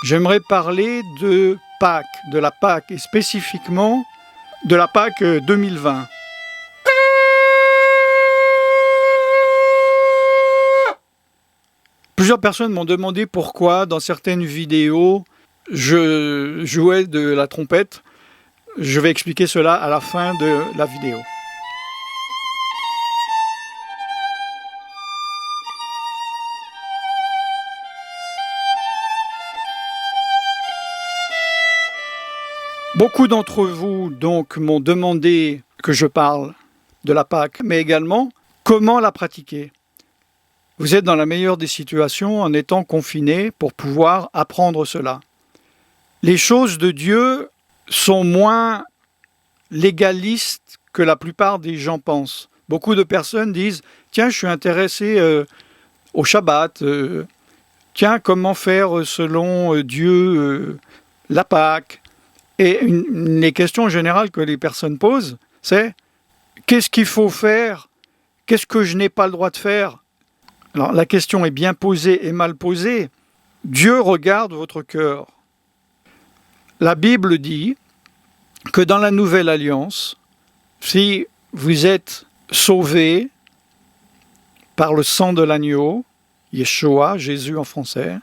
J'aimerais parler de Pâques, de la Pâques et spécifiquement de la Pâques 2020. Plusieurs personnes m'ont demandé pourquoi dans certaines vidéos je jouais de la trompette. Je vais expliquer cela à la fin de la vidéo. Beaucoup d'entre vous donc m'ont demandé que je parle de la Pâque, mais également comment la pratiquer. Vous êtes dans la meilleure des situations en étant confiné pour pouvoir apprendre cela. Les choses de Dieu sont moins légalistes que la plupart des gens pensent. Beaucoup de personnes disent « Tiens, je suis intéressé au Shabbat. Tiens, comment faire selon Dieu la Pâque ?» Et les questions générales que les personnes posent, c'est « Qu'est-ce qu'il faut faire? Qu'est-ce que je n'ai pas le droit de faire ?» Alors, la question est bien posée et mal posée. Dieu regarde votre cœur. La Bible dit que dans la Nouvelle Alliance, si vous êtes sauvés par le sang de l'agneau, Yeshua, Jésus en français,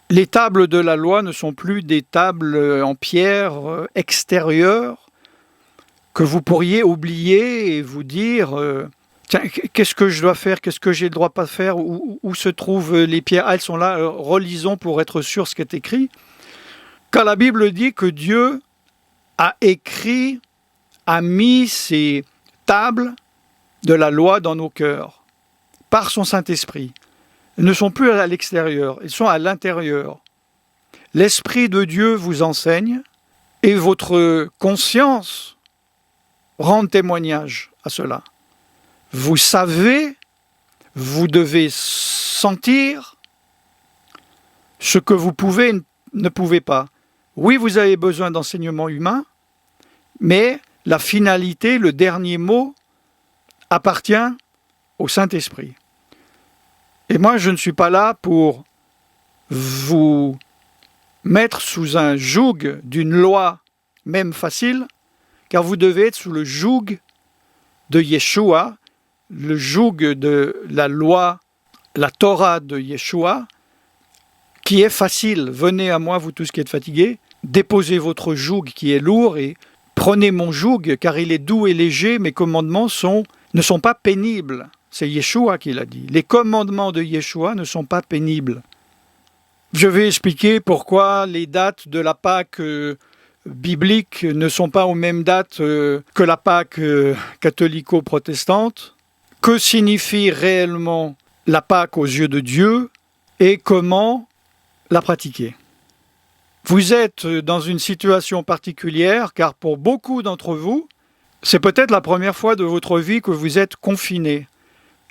les tables de la loi ne sont plus des tables en pierre extérieures que vous pourriez oublier et vous dire tiens, qu'est-ce que je dois faire, qu'est-ce que j'ai le droit de pas faire, où se trouvent les pierres? Elles sont là, relisons pour être sûr ce qui est écrit. Quand la Bible dit que Dieu a écrit, a mis ces tables de la loi dans nos cœurs, par son Saint-Esprit. Elles ne sont plus à l'extérieur, elles sont à l'intérieur. L'Esprit de Dieu vous enseigne et votre conscience rend témoignage à cela. Vous savez, vous devez sentir ce que vous pouvez et ne pouvez pas. Oui, vous avez besoin d'enseignement humain, mais la finalité, le dernier mot, appartient au Saint-Esprit. Et moi, je ne suis pas là pour vous mettre sous un joug d'une loi, même facile, car vous devez être sous le joug de Yeshua, le joug de la loi, la Torah de Yeshua, qui est facile. Venez à moi, vous tous qui êtes fatigués, déposez votre joug qui est lourd et prenez mon joug, car il est doux et léger, mes commandements ne sont pas pénibles. C'est Yeshua qui l'a dit. Les commandements de Yeshua ne sont pas pénibles. Je vais expliquer pourquoi les dates de la Pâque biblique ne sont pas aux mêmes dates que la Pâque catholico-protestante. Que signifie réellement la Pâque aux yeux de Dieu et comment la pratiquer. Vous êtes dans une situation particulière car pour beaucoup d'entre vous, c'est peut-être la première fois de votre vie que vous êtes confiné.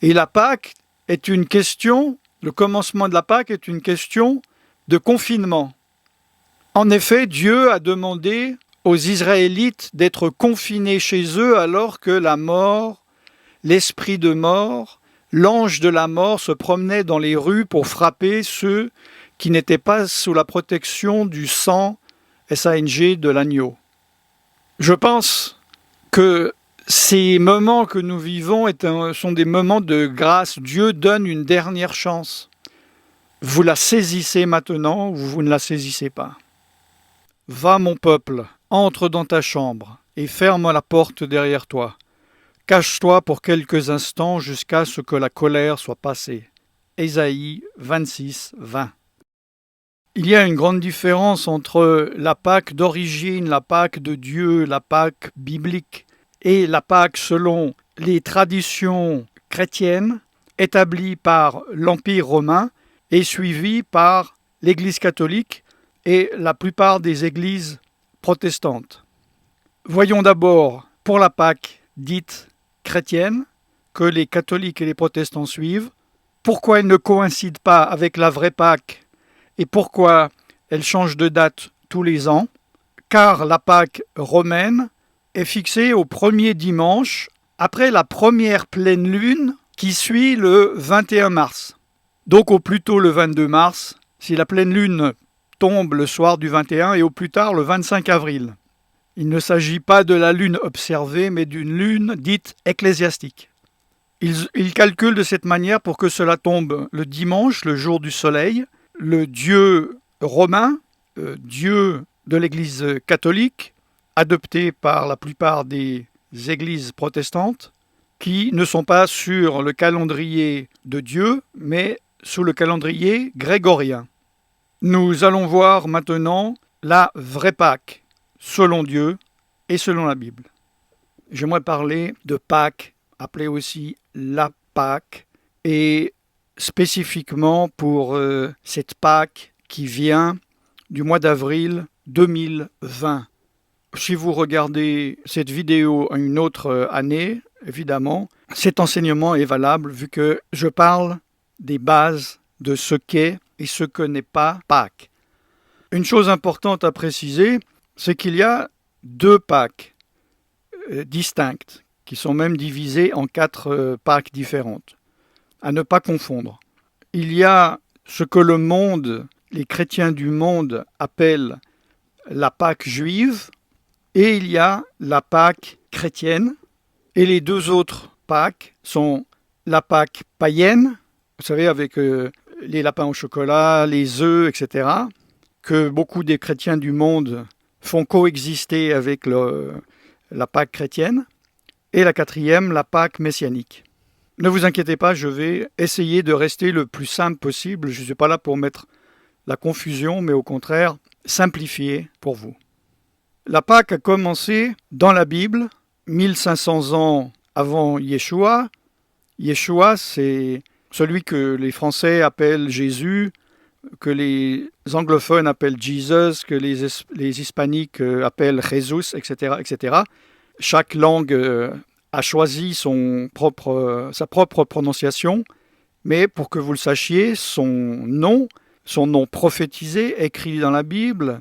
Et la Pâque est une question, le commencement de la Pâque est une question de confinement. En effet, Dieu a demandé aux Israélites d'être confinés chez eux alors que la mort, l'esprit de mort, l'ange de la mort se promenait dans les rues pour frapper ceux qui n'étaient pas sous la protection du sang SANG de l'agneau. Je pense que ces moments que nous vivons sont des moments de grâce. Dieu donne une dernière chance. Vous la saisissez maintenant ou vous ne la saisissez pas. Va mon peuple, entre dans ta chambre et ferme la porte derrière toi. Cache-toi pour quelques instants jusqu'à ce que la colère soit passée. Ésaïe 26, 20. Il y a une grande différence entre la Pâque d'origine, la Pâque de Dieu, la Pâque biblique et la Pâque selon les traditions chrétiennes établies par l'Empire romain et suivies par l'Église catholique et la plupart des églises protestantes. Voyons d'abord pour la Pâque dite chrétienne que les catholiques et les protestants suivent, pourquoi elle ne coïncide pas avec la vraie Pâque et pourquoi elle change de date tous les ans, car la Pâque romaine est fixée au premier dimanche après la première pleine lune qui suit le 21 mars. Donc au plus tôt le 22 mars, si la pleine lune tombe le soir du 21 et au plus tard le 25 avril. Il ne s'agit pas de la lune observée, mais d'une lune dite ecclésiastique. Ils calculent de cette manière pour que cela tombe le dimanche, le jour du soleil. Le dieu romain, dieu de l'Église catholique, adopté par la plupart des églises protestantes, qui ne sont pas sur le calendrier de Dieu, mais sous le calendrier grégorien. Nous allons voir maintenant la vraie Pâque, selon Dieu et selon la Bible. J'aimerais parler de Pâques, appelée aussi la Pâque, et spécifiquement pour cette Pâque qui vient du mois d'avril 2020. Si vous regardez cette vidéo à une autre année, évidemment, cet enseignement est valable vu que je parle des bases de ce qu'est et ce que n'est pas Pâques. Une chose importante à préciser, c'est qu'il y a deux Pâques distinctes, qui sont même divisées en 4 Pâques différentes, à ne pas confondre. Il y a ce que le monde, les chrétiens du monde appellent la Pâque juive, et il y a la Pâque chrétienne, et les deux autres Pâques sont la Pâque païenne, vous savez, avec les lapins au chocolat, les œufs, etc., que beaucoup des chrétiens du monde font coexister avec la Pâque chrétienne, et la quatrième, la Pâque messianique. Ne vous inquiétez pas, je vais essayer de rester le plus simple possible. Je ne suis pas là pour mettre la confusion, mais au contraire, simplifier pour vous. La Pâque a commencé dans la Bible, 1500 ans avant Yeshua. Yeshua, c'est celui que les Français appellent Jésus, que les anglophones appellent Jesus, que les hispaniques appellent Jesus, etc., etc. Chaque langue a choisi sa propre prononciation, mais pour que vous le sachiez, son nom prophétisé, écrit dans la Bible,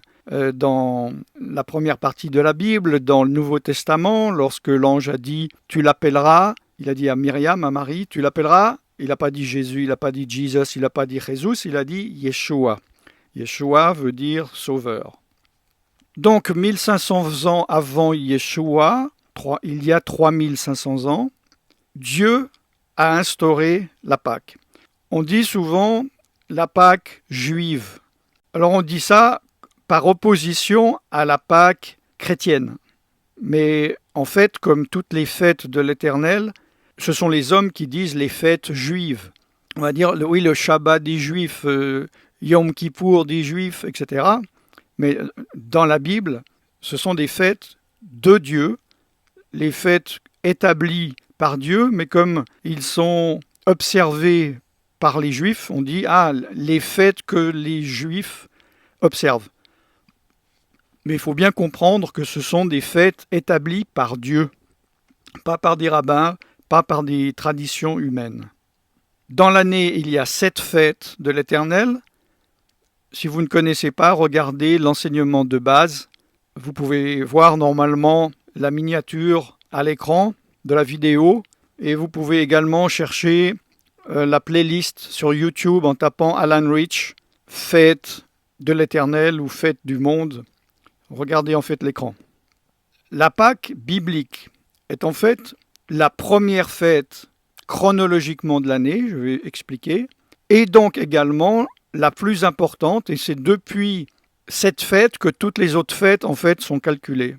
dans la première partie de la Bible, dans le Nouveau Testament, lorsque l'ange a dit « tu l'appelleras », il a dit à Myriam, à Marie, « tu l'appelleras », il n'a pas dit Jésus, il n'a pas dit Jesus, il n'a pas dit Jesus, il a dit Yeshua. Yeshua veut dire sauveur. Donc 1500 ans avant Yeshua, il y a 3500 ans, Dieu a instauré la Pâque. On dit souvent la Pâque juive. Alors on dit ça par opposition à la Pâque chrétienne. Mais en fait, comme toutes les fêtes de l'Éternel, ce sont les hommes qui disent les fêtes juives. On va dire, oui, le Shabbat des Juifs, Yom Kippour des Juifs, etc. Mais dans la Bible, ce sont des fêtes de Dieu, les fêtes établies par Dieu, mais comme ils sont observés par les Juifs, on dit les fêtes que les Juifs observent. Mais il faut bien comprendre que ce sont des fêtes établies par Dieu, pas par des rabbins, pas par des traditions humaines. Dans l'année, il y a 7 fêtes de l'Éternel. Si vous ne connaissez pas, regardez l'enseignement de base. Vous pouvez voir normalement la miniature à l'écran de la vidéo et vous pouvez également chercher la playlist sur YouTube en tapant Alan Rich, Fête de l'Éternel ou Fête du monde. Regardez en fait l'écran. La Pâque biblique est en fait la première fête chronologiquement de l'année, je vais expliquer, et donc également la plus importante, et c'est depuis cette fête que toutes les autres fêtes en fait sont calculées.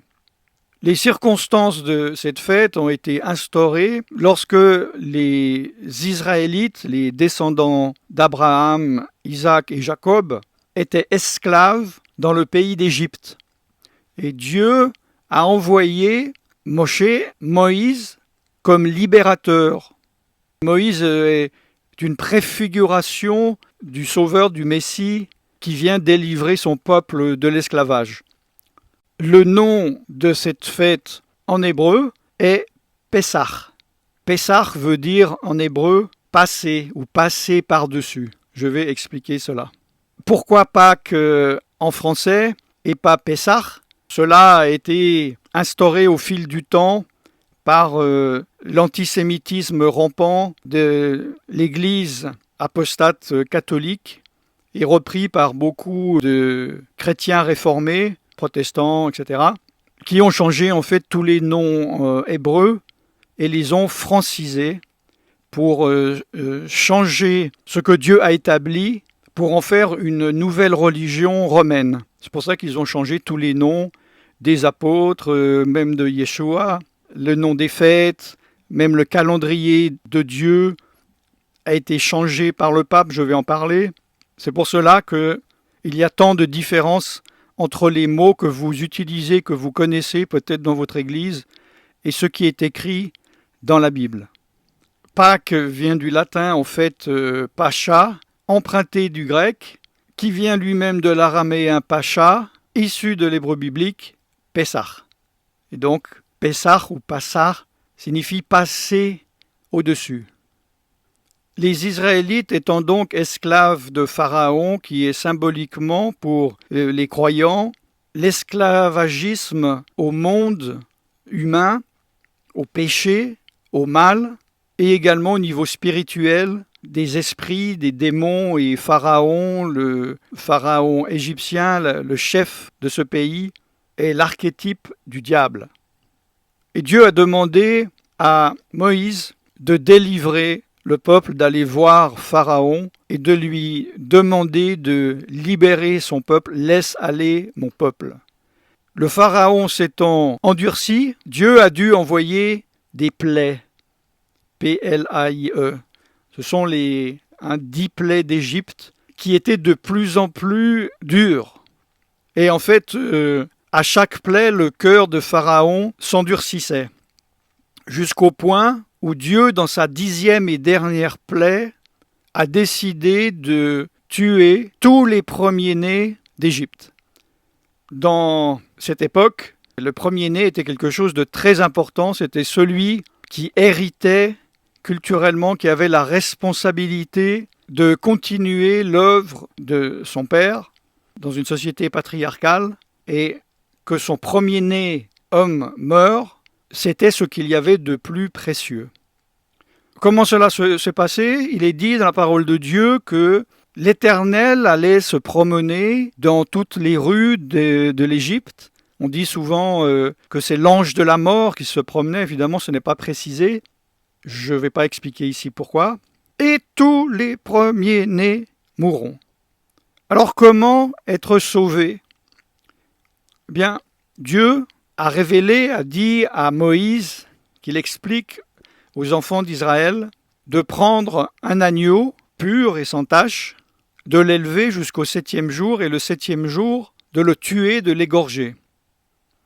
Les circonstances de cette fête ont été instaurées lorsque les Israélites, les descendants d'Abraham, Isaac et Jacob, étaient esclaves dans le pays d'Égypte. Et Dieu a envoyé Moïse, comme libérateur. Moïse est une préfiguration du Sauveur, du Messie, qui vient délivrer son peuple de l'esclavage. Le nom de cette fête en hébreu est Pessah. Pessah veut dire en hébreu passer ou passer par-dessus. Je vais expliquer cela. Pourquoi Pâques en français et pas Pessah ? Cela a été instauré au fil du temps par l'antisémitisme rampant de l'Église apostate catholique et repris par beaucoup de chrétiens réformés, protestants, etc., qui ont changé en fait tous les noms hébreux et les ont francisés pour changer ce que Dieu a établi pour en faire une nouvelle religion romaine. C'est pour ça qu'ils ont changé tous les noms des apôtres, même de Yeshua, le nom des fêtes, même le calendrier de Dieu a été changé par le pape, je vais en parler. C'est pour cela qu'il y a tant de différences entre les mots que vous utilisez, que vous connaissez peut-être dans votre église, et ce qui est écrit dans la Bible. Pâques vient du latin, en fait, pacha, emprunté du grec, qui vient lui-même de l'araméen pacha, issu de l'hébreu biblique, Pessah. Et donc, Pessah ou Passar signifie passer au-dessus. Les Israélites étant donc esclaves de Pharaon, qui est symboliquement pour les croyants, l'esclavagisme au monde humain, au péché, au mal, et également au niveau spirituel, des esprits, des démons et Pharaon, le Pharaon égyptien, le chef de ce pays, est l'archétype du diable. Et Dieu a demandé à Moïse de délivrer le peuple, d'aller voir Pharaon et de lui demander de libérer son peuple. Laisse aller mon peuple. Le Pharaon s'étant endurci, Dieu a dû envoyer des plaies. P-L-A-I-E. Ce sont les 10 plaies d'Égypte qui étaient de plus en plus dures. Et en fait, à chaque plaie, le cœur de Pharaon s'endurcissait. Jusqu'au point où Dieu, dans sa 10e et dernière plaie, a décidé de tuer tous les premiers-nés d'Égypte. Dans cette époque, le premier-né était quelque chose de très important, c'était celui qui héritait culturellement, qui avait la responsabilité de continuer l'œuvre de son père dans une société patriarcale, et que son premier-né homme meurt, c'était ce qu'il y avait de plus précieux. Comment cela s'est passé ? Il est dit dans la parole de Dieu que l'Éternel allait se promener dans toutes les rues de l'Égypte. On dit souvent que c'est l'ange de la mort qui se promenait. Évidemment, ce n'est pas précisé. Je ne vais pas expliquer ici pourquoi. Et tous les premiers-nés mourront. Alors comment être sauvés ? Eh bien, Dieu a révélé, a dit à Moïse qu'il explique aux enfants d'Israël de prendre un agneau pur et sans tache, de l'élever jusqu'au 7e jour et le 7e jour de le tuer, de l'égorger,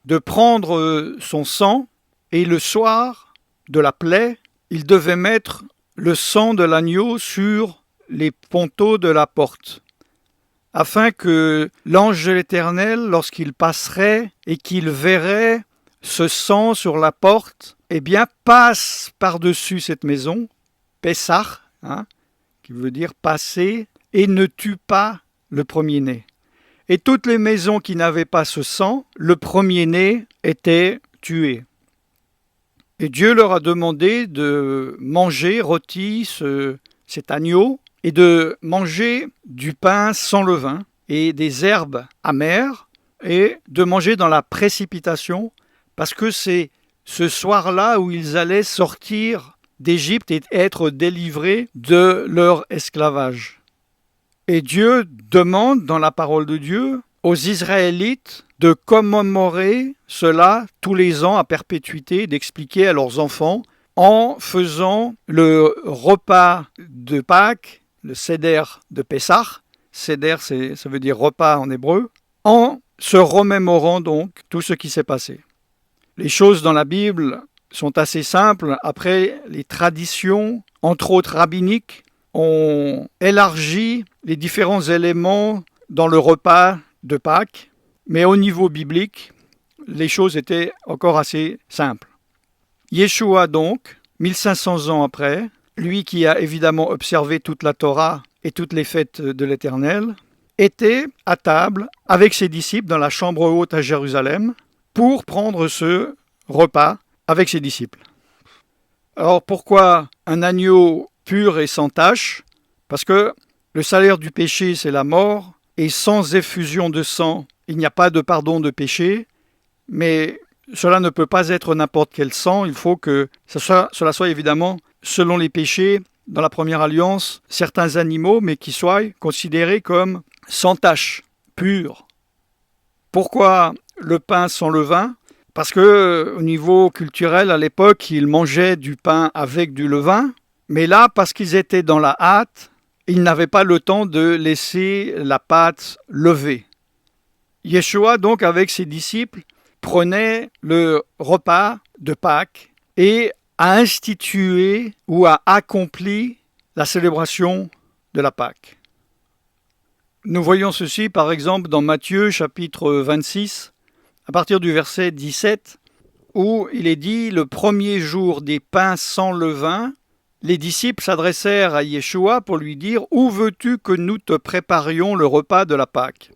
de prendre son sang et le soir de la plaie, il devait mettre le sang de l'agneau sur les ponteaux de la porte, afin que l'ange de l'Éternel, lorsqu'il passerait et qu'il verrait ce sang sur la porte, eh bien, passe par-dessus cette maison, Pessah, qui veut dire passer, et ne tue pas le premier-né. Et toutes les maisons qui n'avaient pas ce sang, le premier-né était tué. Et Dieu leur a demandé de manger rôti cet agneau, et de manger du pain sans levain et des herbes amères, et de manger dans la précipitation, parce que c'est ce soir-là où ils allaient sortir d'Égypte et être délivrés de leur esclavage. Et Dieu demande dans la parole de Dieu aux Israélites de commémorer cela tous les ans à perpétuité, d'expliquer à leurs enfants en faisant le repas de Pâques, le Seder de Pessah. Seder, ça veut dire repas en hébreu, en se remémorant donc tout ce qui s'est passé. Les choses dans la Bible sont assez simples. Après, les traditions, entre autres rabbiniques, ont élargi les différents éléments dans le repas de Pâques. Mais au niveau biblique, les choses étaient encore assez simples. Yeshua donc, 1500 ans après, lui qui a évidemment observé toute la Torah et toutes les fêtes de l'Éternel, était à table avec ses disciples dans la chambre haute à Jérusalem pour prendre ce repas avec ses disciples. Alors pourquoi un agneau pur et sans tache ? Parce que le salaire du péché, c'est la mort, et sans effusion de sang, il n'y a pas de pardon de péché, mais cela ne peut pas être n'importe quel sang, il faut que cela soit évidemment selon les péchés dans la première alliance, certains animaux, mais qui soient considérés comme sans tache, purs. Pourquoi le pain sans levain? Parce que au niveau culturel, à l'époque, ils mangeaient du pain avec du levain, mais là, parce qu'ils étaient dans la hâte, ils n'avaient pas le temps de laisser la pâte lever. Yeshua, donc, avec ses disciples, prenait le repas de Pâques et a institué ou a accompli la célébration de la Pâque. Nous voyons ceci, par exemple, dans Matthieu, chapitre 26, à partir du verset 17, où il est dit « Le premier jour des pains sans levain », les disciples s'adressèrent à Yeshua pour lui dire « Où veux-tu que nous te préparions le repas de la Pâque ?»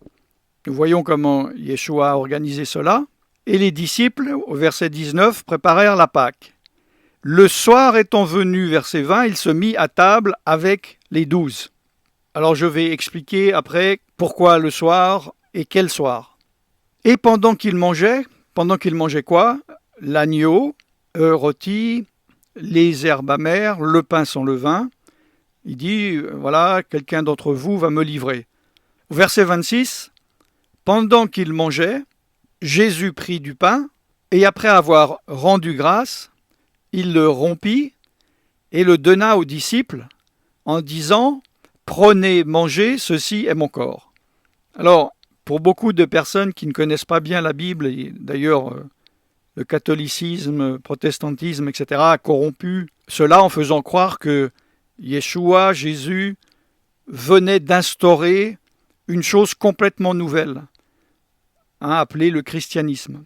Nous voyons comment Yeshua a organisé cela. Et les disciples, au verset 19, préparèrent la Pâque. Le soir étant venu, verset 20, il se mit à table avec les 12. Alors je vais expliquer après pourquoi le soir et quel soir. Et pendant qu'il mangeait quoi? L'agneau, rôti, les herbes amères, le pain sans levain. Il dit, voilà, quelqu'un d'entre vous va me livrer. Au verset 26, pendant qu'il mangeait, Jésus prit du pain, et après avoir rendu grâce, il le rompit et le donna aux disciples en disant « Prenez, mangez, ceci est mon corps ». Alors, pour beaucoup de personnes qui ne connaissent pas bien la Bible, et d'ailleurs le catholicisme, le protestantisme, etc., a corrompu cela en faisant croire que Yeshua, Jésus, venait d'instaurer une chose complètement nouvelle, appelée le christianisme.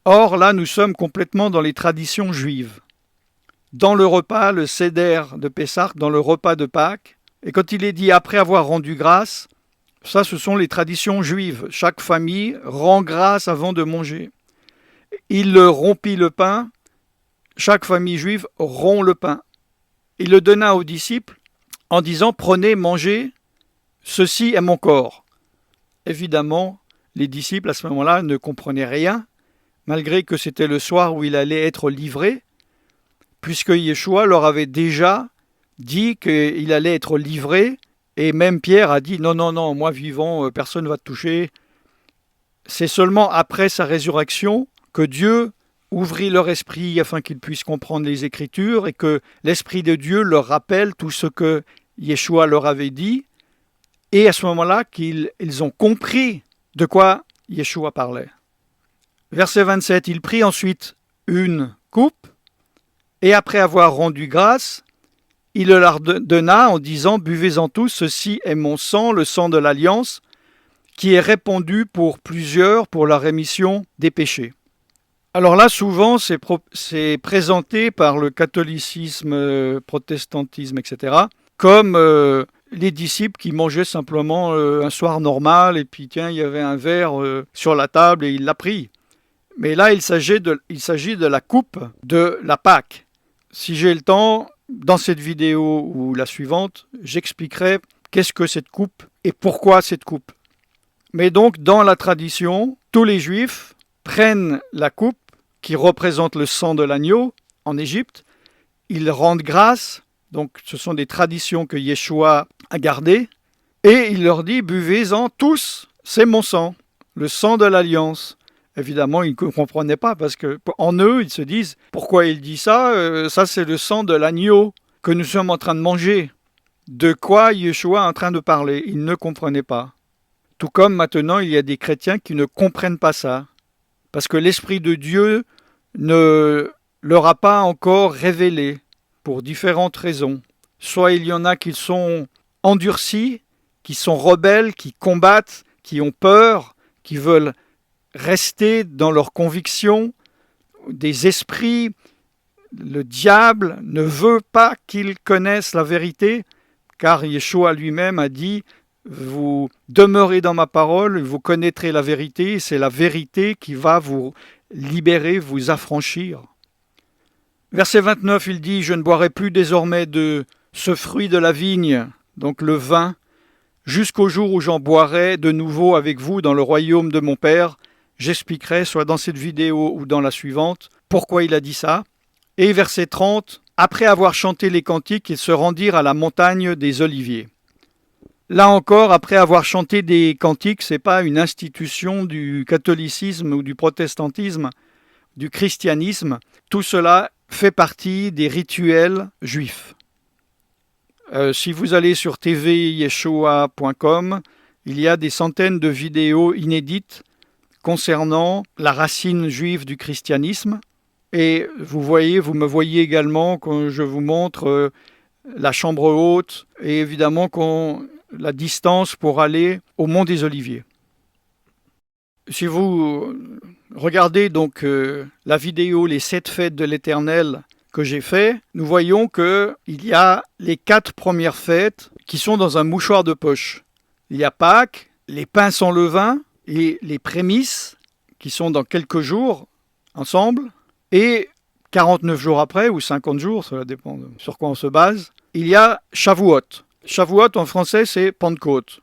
Or, là, nous sommes complètement dans les traditions juives. Dans le repas, le Seder de Pessah, dans le repas de Pâques, et quand il est dit après avoir rendu grâce, ça, ce sont les traditions juives. Chaque famille rend grâce avant de manger. Il rompit le pain, chaque famille juive rompt le pain. Il le donna aux disciples en disant « Prenez, mangez, ceci est mon corps ». Évidemment, les disciples à ce moment-là ne comprenaient rien, malgré que c'était le soir où il allait être livré, puisque Yeshua leur avait déjà dit qu'il allait être livré, et même Pierre a dit « Non, moi vivant, personne ne va te toucher ». C'est seulement après sa résurrection que Dieu ouvrit leur esprit afin qu'ils puissent comprendre les Écritures et que l'Esprit de Dieu leur rappelle tout ce que Yeshua leur avait dit, et à ce moment-là qu'ils ont compris de quoi Yeshua parlait. Verset 27, il prit ensuite une coupe, et après avoir rendu grâce, il le leur donna en disant « Buvez-en tous, ceci est mon sang, le sang de l'Alliance, qui est répandu pour plusieurs pour la rémission des péchés. » Alors là, souvent, c'est présenté par le catholicisme, protestantisme, etc., comme les disciples qui mangeaient simplement un soir normal, et puis tiens, il y avait un verre sur la table et il l'a pris. Mais là, il s'agit de la coupe de la Pâque. Si j'ai le temps, dans cette vidéo ou la suivante, j'expliquerai qu'est-ce que cette coupe et pourquoi cette coupe. Mais donc, dans la tradition, tous les Juifs prennent la coupe qui représente le sang de l'agneau en Égypte. Ils rendent grâce, donc ce sont des traditions que Yeshua a gardées, et il leur dit « Buvez-en tous, c'est mon sang, le sang de l'Alliance ». Évidemment, ils ne comprenaient pas parce qu'en eux, ils se disent « Pourquoi il dit ça? Ça, c'est le sang de l'agneau que nous sommes en train de manger. » De quoi Yeshua est en train de parler? Ils ne comprenaient pas. Tout comme maintenant, il y a des chrétiens qui ne comprennent pas ça. Parce que l'Esprit de Dieu ne leur a pas encore révélé pour différentes raisons. Soit il y en a qui sont endurcis, qui sont rebelles, qui combattent, qui ont peur, qui veulent rester dans leurs convictions. Des esprits, le diable ne veut pas qu'ils connaissent la vérité, car Yeshua lui-même a dit « Vous demeurez dans ma parole, vous connaîtrez la vérité, et c'est la vérité qui va vous libérer, vous affranchir. » Verset 29, il dit « Je ne boirai plus désormais de ce fruit de la vigne donc le vin, jusqu'au jour où j'en boirai de nouveau avec vous dans le royaume de mon Père. J'expliquerai, soit dans cette vidéo ou dans la suivante, pourquoi il a dit ça. Et verset 30, après avoir chanté les cantiques, ils se rendirent à la montagne des Oliviers. Là encore, après avoir chanté des cantiques, ce n'est pas une institution du catholicisme ou du protestantisme, du christianisme. Tout cela fait partie des rituels juifs. Si vous allez sur tvyeshua.com, il y a des centaines de vidéos inédites concernant la racine juive du christianisme. Et vous me voyez également quand je vous montre la chambre haute et évidemment la distance pour aller au Mont des Oliviers. Si vous regardez donc la vidéo Les 7 fêtes de l'Éternel que j'ai fait, nous voyons qu'il y a les 4 premières fêtes qui sont dans un mouchoir de poche. Il y a Pâques, les pains sans levain et les prémices qui sont dans quelques jours ensemble. Et 49 jours après, ou 50 jours, cela dépend sur quoi on se base, il y a Shavuot. Shavuot en français c'est Pentecôte.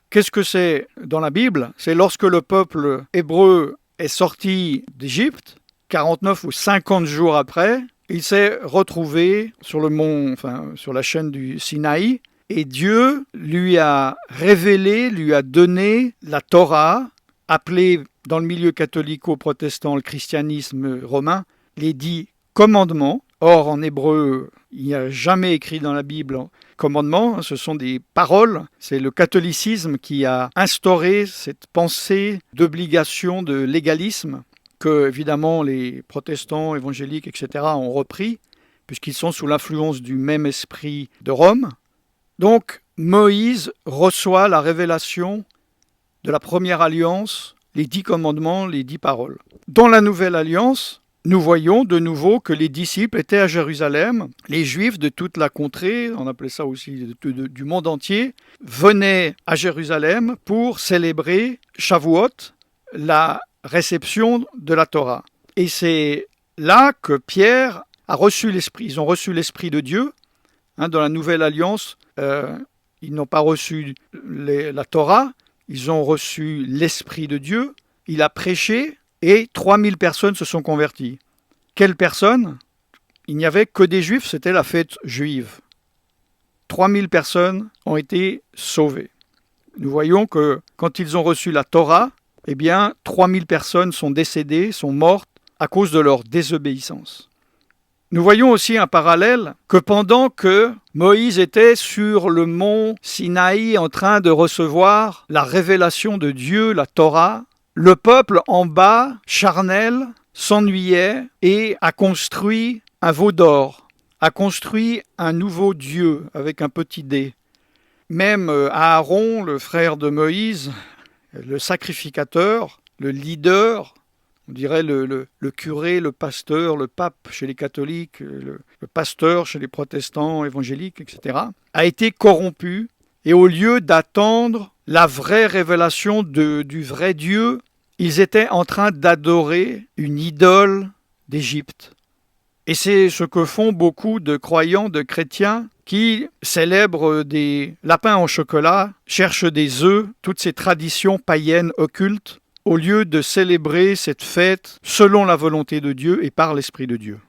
Qu'est-ce que c'est dans la Bible? C'est lorsque le peuple hébreu est sorti d'Égypte, 49 ou 50 jours après, il s'est retrouvé sur le mont, sur la chaîne du Sinaï, et Dieu lui a révélé, lui a donné la Torah, appelée dans le milieu catholico-protestant, le christianisme romain, les 10 commandements. Or, en hébreu, il n'y a jamais écrit dans la Bible commandements, ce sont des paroles. C'est le catholicisme qui a instauré cette pensée d'obligation, de légalisme, que évidemment les protestants, évangéliques, etc. ont repris, puisqu'ils sont sous l'influence du même esprit de Rome. Donc, Moïse reçoit la révélation de la première alliance, les 10 commandements, les 10 paroles. Dans la nouvelle alliance, nous voyons de nouveau que les disciples étaient à Jérusalem. Les Juifs de toute la contrée, on appelait ça aussi du monde entier, venaient à Jérusalem pour célébrer Shavuot, la réception de la Torah. Et c'est là que Pierre a reçu l'Esprit. Ils ont reçu l'Esprit de Dieu. Dans la Nouvelle Alliance, ils n'ont pas reçu la Torah, ils ont reçu l'Esprit de Dieu. Il a prêché et 3000 personnes se sont converties. Quelles personnes? Il n'y avait que des Juifs, c'était la fête juive. 3000 personnes ont été sauvées. Nous voyons que quand ils ont reçu la Torah, 3000 personnes sont décédées, sont mortes à cause de leur désobéissance. Nous voyons aussi un parallèle que pendant que Moïse était sur le mont Sinaï en train de recevoir la révélation de Dieu, la Torah, le peuple en bas, charnel, s'ennuyait et a construit un veau d'or, a construit un nouveau Dieu avec un petit dé. Même Aaron, le frère de Moïse, le sacrificateur, le leader, on dirait le curé, le pasteur, le pape chez les catholiques, le pasteur chez les protestants, évangéliques, etc., a été corrompu. Et au lieu d'attendre la vraie révélation du vrai Dieu, ils étaient en train d'adorer une idole d'Égypte. Et c'est ce que font beaucoup de croyants, de chrétiens, qui célèbrent des lapins en chocolat, cherchent des œufs, toutes ces traditions païennes occultes, au lieu de célébrer cette fête selon la volonté de Dieu et par l'Esprit de Dieu.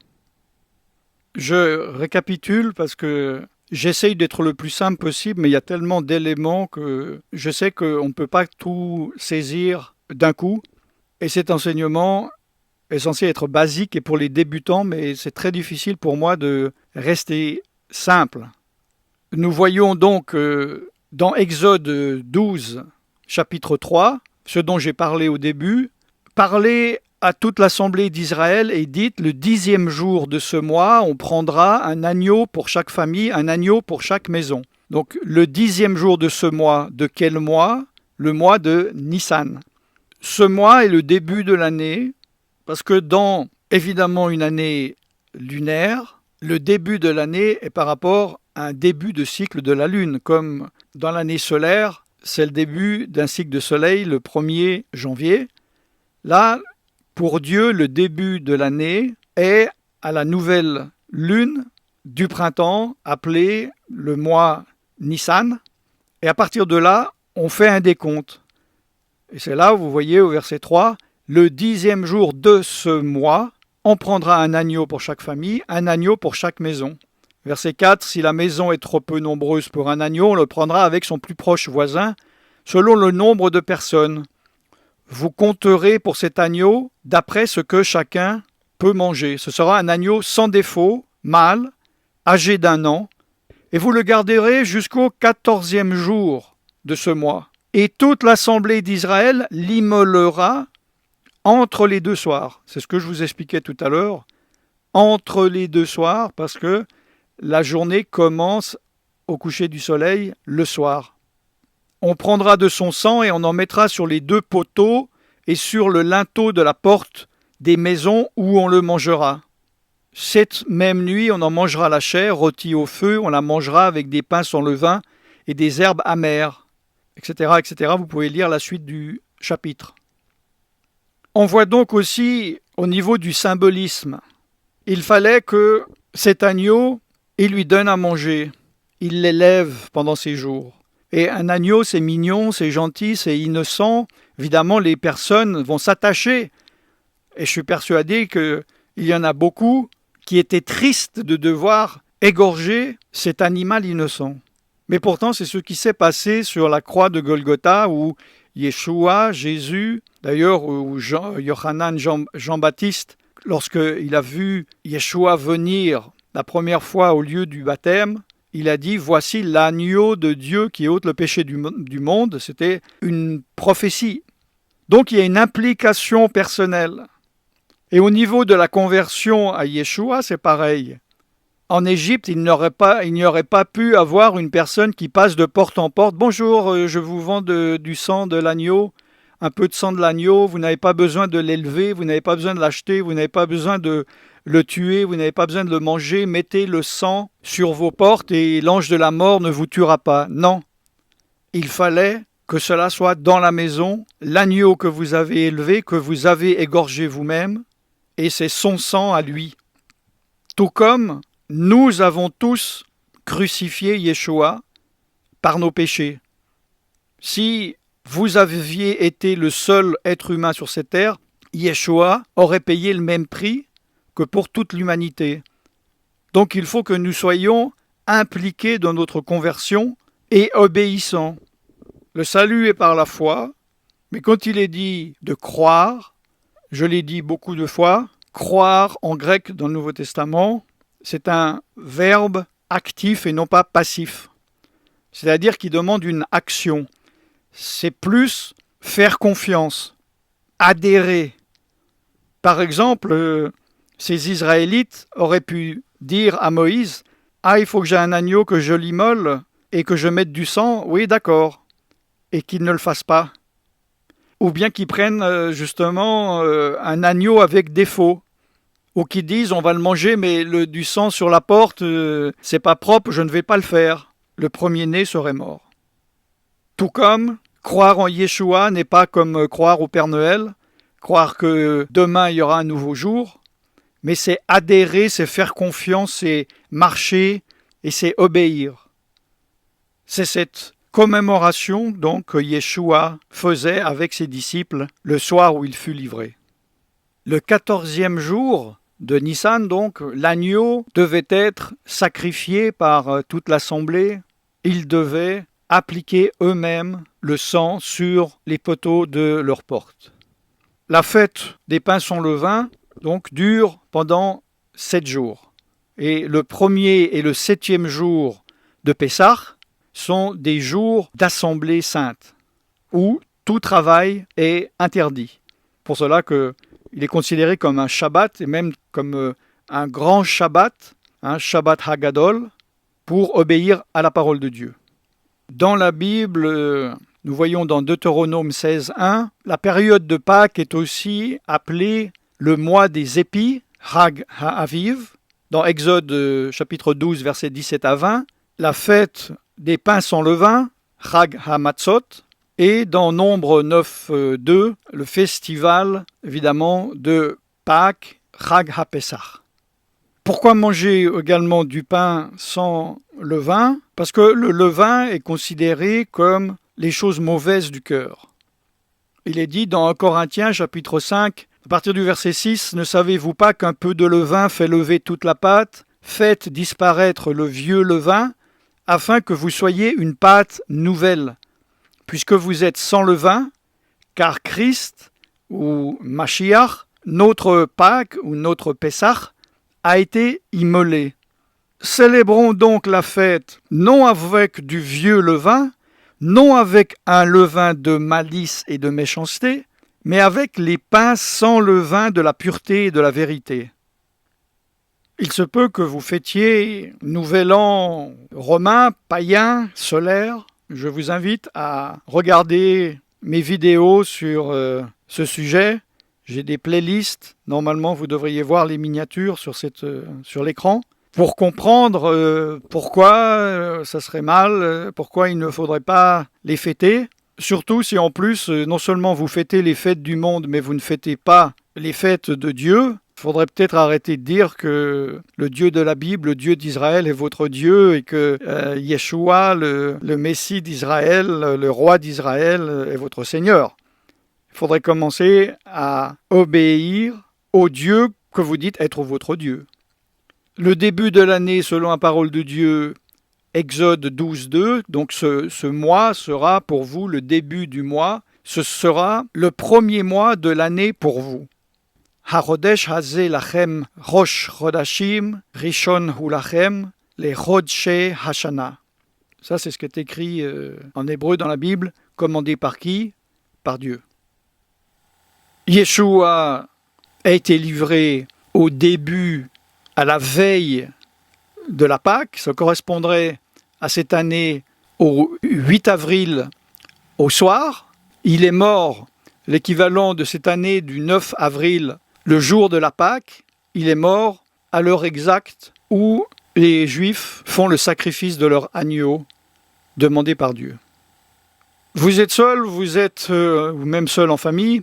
Je récapitule parce que j'essaye d'être le plus simple possible, mais il y a tellement d'éléments que je sais qu'on ne peut pas tout saisir d'un coup. Et cet enseignement est censé être basique et pour les débutants, mais c'est très difficile pour moi de rester simple. Nous voyons donc dans Exode 12, chapitre 3, ce dont j'ai parlé au début, parlez à toute l'assemblée d'Israël et dites, le 10e jour de ce mois, on prendra un agneau pour chaque famille, un agneau pour chaque maison. Donc le 10e jour de ce mois, de quel mois? Le mois de Nissan. Ce mois est le début de l'année, parce que dans, évidemment, une année lunaire, le début de l'année est par rapport à un début de cycle de la Lune, comme dans l'année solaire, c'est le début d'un cycle de soleil le 1er janvier. Là, pour Dieu, le début de l'année est à la nouvelle lune du printemps, appelée le mois Nissan, et à partir de là, on fait un décompte. Et c'est là, vous voyez au verset 3, le 10e jour de ce mois, on prendra un agneau pour chaque famille, un agneau pour chaque maison. Verset 4, si la maison est trop peu nombreuse pour un agneau, on le prendra avec son plus proche voisin, selon le nombre de personnes. Vous compterez pour cet agneau d'après ce que chacun peut manger. Ce sera un agneau sans défaut, mâle, âgé d'1 an, et vous le garderez jusqu'au 14e jour de ce mois. Et toute l'assemblée d'Israël l'immolera entre les 2 soirs. C'est ce que je vous expliquais tout à l'heure. Entre les 2 soirs, parce que la journée commence au coucher du soleil le soir. On prendra de son sang et on en mettra sur les 2 poteaux et sur le linteau de la porte des maisons où on le mangera. Cette même nuit, on en mangera la chair, rôtie au feu, on la mangera avec des pains sans levain et des herbes amères, etc., etc. Vous pouvez lire la suite du chapitre. On voit donc aussi au niveau du symbolisme, il fallait que cet agneau, il lui donne à manger, il l'élève pendant ces jours. Et un agneau, c'est mignon, c'est gentil, c'est innocent. Évidemment, les personnes vont s'attacher. Et je suis persuadé qu'il y en a beaucoup qui étaient tristes de devoir égorger cet animal innocent. Mais pourtant, c'est ce qui s'est passé sur la croix de Golgotha où Yeshua, Jésus, d'ailleurs, où Yohanan, Jean-Baptiste, lorsqu'il a vu Yeshua venir la première fois au lieu du baptême, il a dit « Voici l'agneau de Dieu qui ôte le péché du monde ». C'était une prophétie. Donc il y a une implication personnelle. Et au niveau de la conversion à Yeshua, c'est pareil. En Égypte, il n'y aurait pas pu avoir une personne qui passe de porte en porte. « Bonjour, je vous vends du sang de l'agneau, un peu de sang de l'agneau, vous n'avez pas besoin de l'élever, vous n'avez pas besoin de l'acheter, vous n'avez pas besoin de le tuer, vous n'avez pas besoin de le manger, mettez le sang sur vos portes et l'ange de la mort ne vous tuera pas. » Non, il fallait que cela soit dans la maison, l'agneau que vous avez élevé, que vous avez égorgé vous-même, et c'est son sang à lui. Tout comme nous avons tous crucifié Yeshua par nos péchés. Si vous aviez été le seul être humain sur cette terre, Yeshua aurait payé le même prix que pour toute l'humanité. Donc il faut que nous soyons impliqués dans notre conversion et obéissants. Le salut est par la foi, mais quand il est dit de croire, je l'ai dit beaucoup de fois, croire en grec dans le Nouveau Testament, c'est un verbe actif et non pas passif. C'est-à-dire qu'il demande une action. C'est plus faire confiance, adhérer. Par exemple, ces Israélites auraient pu dire à Moïse « Ah, il faut que j'ai un agneau, que je l'immole et que je mette du sang. Oui, d'accord. » Et qu'ils ne le fassent pas. Ou bien qu'ils prennent justement un agneau avec défaut. Ou qu'ils disent « On va le manger, mais du sang sur la porte, c'est pas propre, je ne vais pas le faire. » Le premier-né serait mort. Tout comme croire en Yeshua n'est pas comme croire au Père Noël, croire que demain il y aura un nouveau jour, mais c'est adhérer, c'est faire confiance, c'est marcher et c'est obéir. C'est cette commémoration donc que Yeshua faisait avec ses disciples le soir où il fut livré. Le 14e jour de Nissan, donc, l'agneau devait être sacrifié par toute l'assemblée. Ils devaient appliquer eux-mêmes le sang sur les poteaux de leurs portes. La fête des pains sans levain donc dure pendant 7 jours. Et le 1er et le 7e jour de Pessah sont des jours d'assemblée sainte, où tout travail est interdit. Pour cela qu'il est considéré comme un Shabbat, et même comme un grand Shabbat, un Shabbat Hagadol, pour obéir à la parole de Dieu. Dans la Bible, nous voyons dans Deutéronome 16.1, la période de Pâques est aussi appelée le mois des épis, Hag HaAviv. Dans Exode chapitre 12, versets 17 à 20, la fête des pains sans levain, Hag HaMatzot. Et dans Nombre 9.2, le festival, évidemment, de Pâques, Hag HaPesach. Pourquoi manger également du pain sans levain? Parce que le levain est considéré comme les choses mauvaises du cœur. Il est dit dans 1 Corinthiens chapitre 5, à partir du verset 6, « Ne savez-vous pas qu'un peu de levain fait lever toute la pâte? Faites disparaître le vieux levain, afin que vous soyez une pâte nouvelle, puisque vous êtes sans levain, car Christ, ou Mashiach, notre Pâques ou notre Pessah, a été immolé. Célébrons donc la fête, non avec du vieux levain, non avec un levain de malice et de méchanceté, mais avec les pains sans levain de la pureté et de la vérité. » Il se peut que vous fêtiez Nouvel An romain, païen, solaire. Je vous invite à regarder mes vidéos sur ce sujet. J'ai des playlists. Normalement, vous devriez voir les miniatures sur l'écran pour comprendre pourquoi ça serait mal, pourquoi il ne faudrait pas les fêter. Surtout si en plus, non seulement vous fêtez les fêtes du monde, mais vous ne fêtez pas les fêtes de Dieu. Il faudrait peut-être arrêter de dire que le Dieu de la Bible, le Dieu d'Israël est votre Dieu et que Yeshua, le Messie d'Israël, le roi d'Israël est votre Seigneur. Il faudrait commencer à obéir au Dieu que vous dites être votre Dieu. Le début de l'année, selon la parole de Dieu, Exode 12.2, donc ce mois sera pour vous le début du mois, ce sera le premier mois de l'année pour vous. Harodesh hazeh lachem rosh chodashim, rishon hu lachem, les chodshe hashana. Ça, c'est ce qui est écrit en hébreu dans la Bible, commandé par qui? Par Dieu. Yeshua a été livré au début, à la veille de la Pâque. Ça correspondrait à cette année au 8 avril au soir. Il est mort, l'équivalent de cette année du 9 avril, le jour de la Pâque. Il est mort à l'heure exacte où les Juifs font le sacrifice de leur agneau demandé par Dieu. Vous êtes seul, vous êtes ou même seul en famille,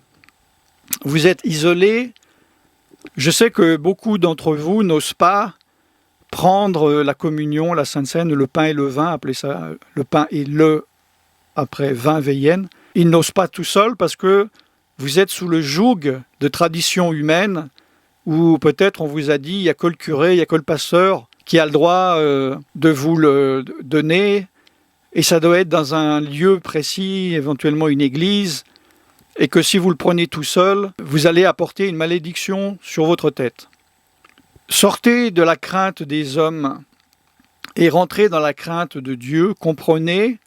vous êtes isolé. Je sais que beaucoup d'entre vous n'osent pas prendre la communion, la Sainte Seine, le pain et le vin, appelez ça le pain et le, après vin veillenne. Ils n'osent pas tout seuls parce que vous êtes sous le joug de traditions humaines où peut-être on vous a dit il n'y a que le curé, il n'y a que le pasteur qui a le droit de vous le donner et ça doit être dans un lieu précis, éventuellement une église, et que si vous le prenez tout seul, vous allez apporter une malédiction sur votre tête. Sortez de la crainte des hommes et rentrez dans la crainte de Dieu. Comprenez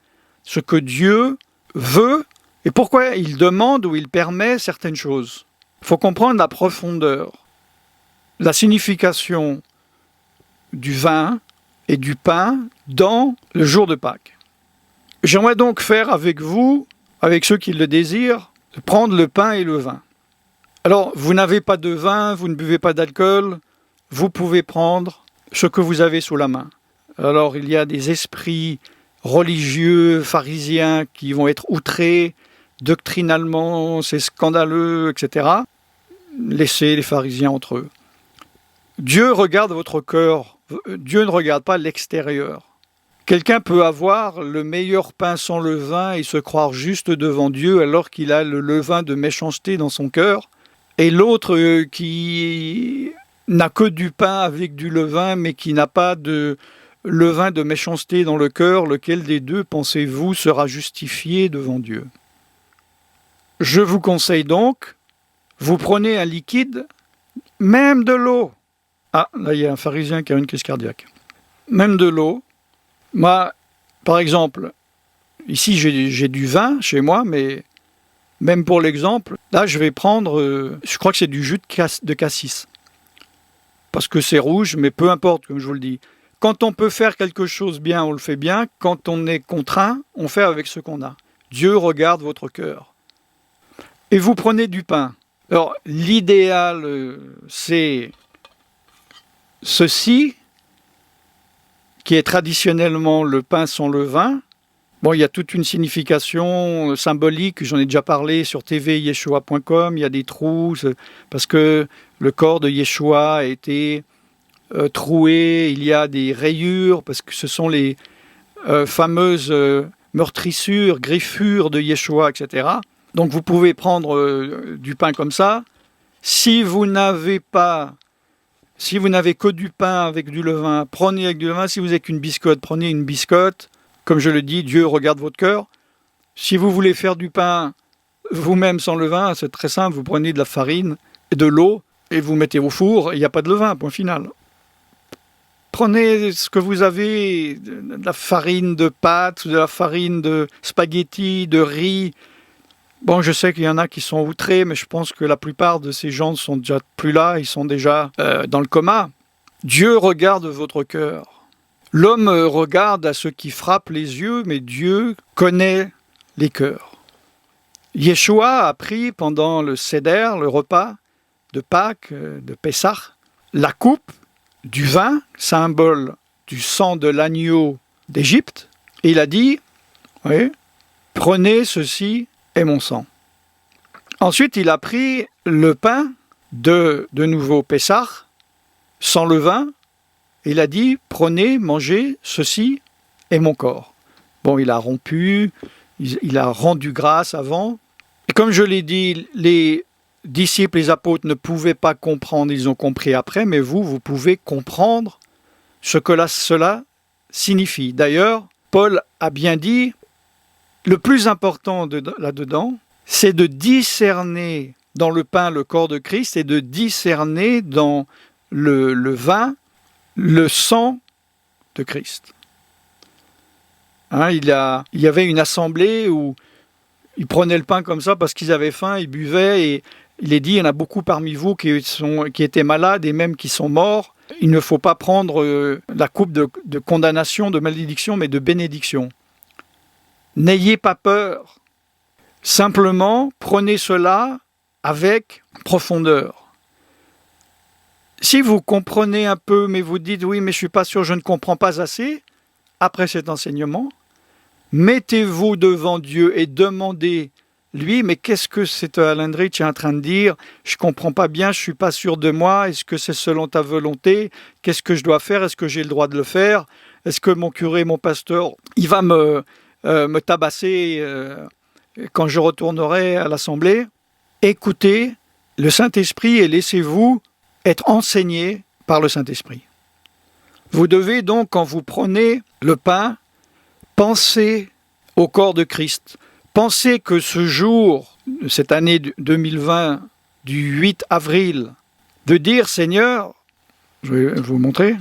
ce que Dieu veut et pourquoi il demande ou il permet certaines choses. Il faut comprendre la profondeur, la signification du vin et du pain dans le jour de Pâques. J'aimerais donc faire avec vous, avec ceux qui le désirent, de prendre le pain et le vin. Alors, vous n'avez pas de vin, vous ne buvez pas d'alcool, vous pouvez prendre ce que vous avez sous la main. Alors, il y a des esprits religieux, pharisiens, qui vont être outrés, doctrinalement, c'est scandaleux, etc. Laissez les pharisiens entre eux. Dieu regarde votre cœur, Dieu ne regarde pas l'extérieur. Quelqu'un peut avoir le meilleur pain sans levain et se croire juste devant Dieu alors qu'il a le levain de méchanceté dans son cœur. Et l'autre qui n'a que du pain avec du levain mais qui n'a pas de levain de méchanceté dans le cœur, lequel des deux, pensez-vous, sera justifié devant Dieu? Je vous conseille donc, vous prenez un liquide, même de l'eau. Ah, là il y a un pharisien qui a une crise cardiaque. Même de l'eau. Moi, par exemple, ici j'ai du vin chez moi, mais même pour l'exemple, là je vais prendre, je crois que c'est du jus de cassis. Parce que c'est rouge, mais peu importe, comme je vous le dis. Quand on peut faire quelque chose bien, on le fait bien. Quand on est contraint, on fait avec ce qu'on a. Dieu regarde votre cœur. Et vous prenez du pain. Alors, l'idéal, c'est ceci, qui est traditionnellement le pain sans levain. Bon, il y a toute une signification symbolique, j'en ai déjà parlé sur tvyeshua.com, il y a des trous, parce que le corps de Yeshua a été troué, il y a des rayures, parce que ce sont les fameuses meurtrissures, griffures de Yeshua, etc. Donc vous pouvez prendre du pain comme ça. Si vous n'avez que du pain avec du levain, prenez avec du levain. Si vous n'avez qu'une biscotte, prenez une biscotte. Comme je le dis, Dieu regarde votre cœur. Si vous voulez faire du pain vous-même sans levain, c'est très simple, vous prenez de la farine et de l'eau et vous mettez au four, il n'y a pas de levain, point final. Prenez ce que vous avez, de la farine de pâte, de la farine de spaghetti, de riz. Bon, je sais qu'il y en a qui sont outrés, mais je pense que la plupart de ces gens ne sont déjà plus là, ils sont déjà dans le coma. Dieu regarde votre cœur. L'homme regarde à ce qui frappe les yeux, mais Dieu connaît les cœurs. Yeshua a pris pendant le Seder, le repas de Pâques, de Pessah, la coupe du vin, symbole du sang de l'agneau d'Égypte, et il a dit, oui, prenez ceci et mon sang. Ensuite, il a pris le pain de nouveau Pessah, sans levain, et il a dit, prenez, mangez ceci et mon corps. Bon, il a rompu, il a rendu grâce avant. Et comme je l'ai dit, les disciples, les apôtres ne pouvaient pas comprendre, ils ont compris après, mais vous pouvez comprendre ce que cela signifie. D'ailleurs, Paul a bien dit, le plus important là-dedans, c'est de discerner dans le pain le corps de Christ et de discerner dans le vin le sang de Christ. Hein, il y avait une assemblée où ils prenaient le pain comme ça parce qu'ils avaient faim, ils buvaient, et il est dit, il y en a beaucoup parmi vous qui étaient malades et même qui sont morts. Il ne faut pas prendre la coupe de condamnation, de malédiction, mais de bénédiction. N'ayez pas peur. Simplement, prenez cela avec profondeur. Si vous comprenez un peu, mais vous dites, oui, mais je ne suis pas sûr, je ne comprends pas assez, après cet enseignement, mettez-vous devant Dieu et demandez-lui, mais qu'est-ce que cet Alain Drich est en train de dire? Je ne comprends pas bien, je ne suis pas sûr de moi, est-ce que c'est selon ta volonté? Qu'est-ce que je dois faire? Est-ce que j'ai le droit de le faire? Est-ce que mon curé, mon pasteur, il va me tabasser quand je retournerai à l'Assemblée? Écoutez le Saint-Esprit et laissez-vous être enseigné par le Saint-Esprit. Vous devez donc, quand vous prenez le pain, penser au corps de Christ. Pensez que ce jour, cette année 2020, du 8 avril, de dire, Seigneur, je vais vous montrer,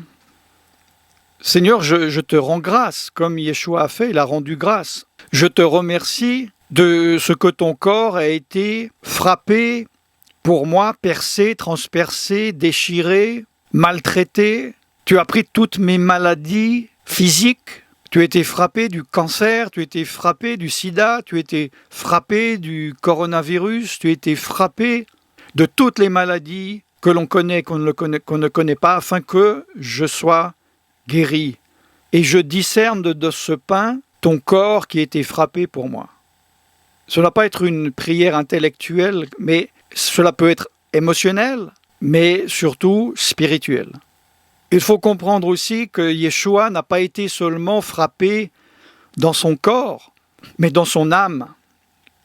Seigneur, je te rends grâce, comme Yeshua a fait, il a rendu grâce. Je te remercie de ce que ton corps a été frappé pour moi, percé, transpercé, déchiré, maltraité. Tu as pris toutes mes maladies physiques. Tu as été frappé du cancer, tu as été frappé du sida, tu as été frappé du coronavirus, tu as été frappé de toutes les maladies que l'on connaît, qu'on ne connaît pas, afin que je sois guéri. Et je discerne de ce pain ton corps qui a été frappé pour moi. Cela ne va pas être une prière intellectuelle, mais cela peut être émotionnel, mais surtout spirituel. Il faut comprendre aussi que Yeshua n'a pas été seulement frappé dans son corps, mais dans son âme.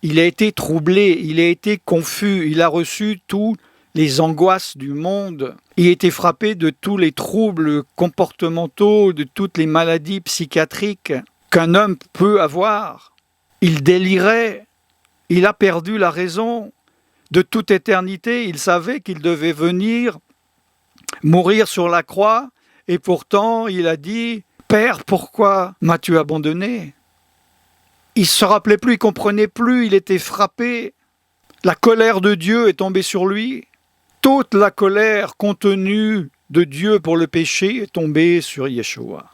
Il a été troublé, il a été confus, il a reçu toutes les angoisses du monde. Il a été frappé de tous les troubles comportementaux, de toutes les maladies psychiatriques qu'un homme peut avoir. Il délirait, il a perdu la raison. De toute éternité, il savait qu'il devait venir mourir sur la croix, et pourtant il a dit « Père, pourquoi m'as-tu abandonné ?» Il ne se rappelait plus, il ne comprenait plus, il était frappé. La colère de Dieu est tombée sur lui. Toute la colère contenue de Dieu pour le péché est tombée sur Yeshua.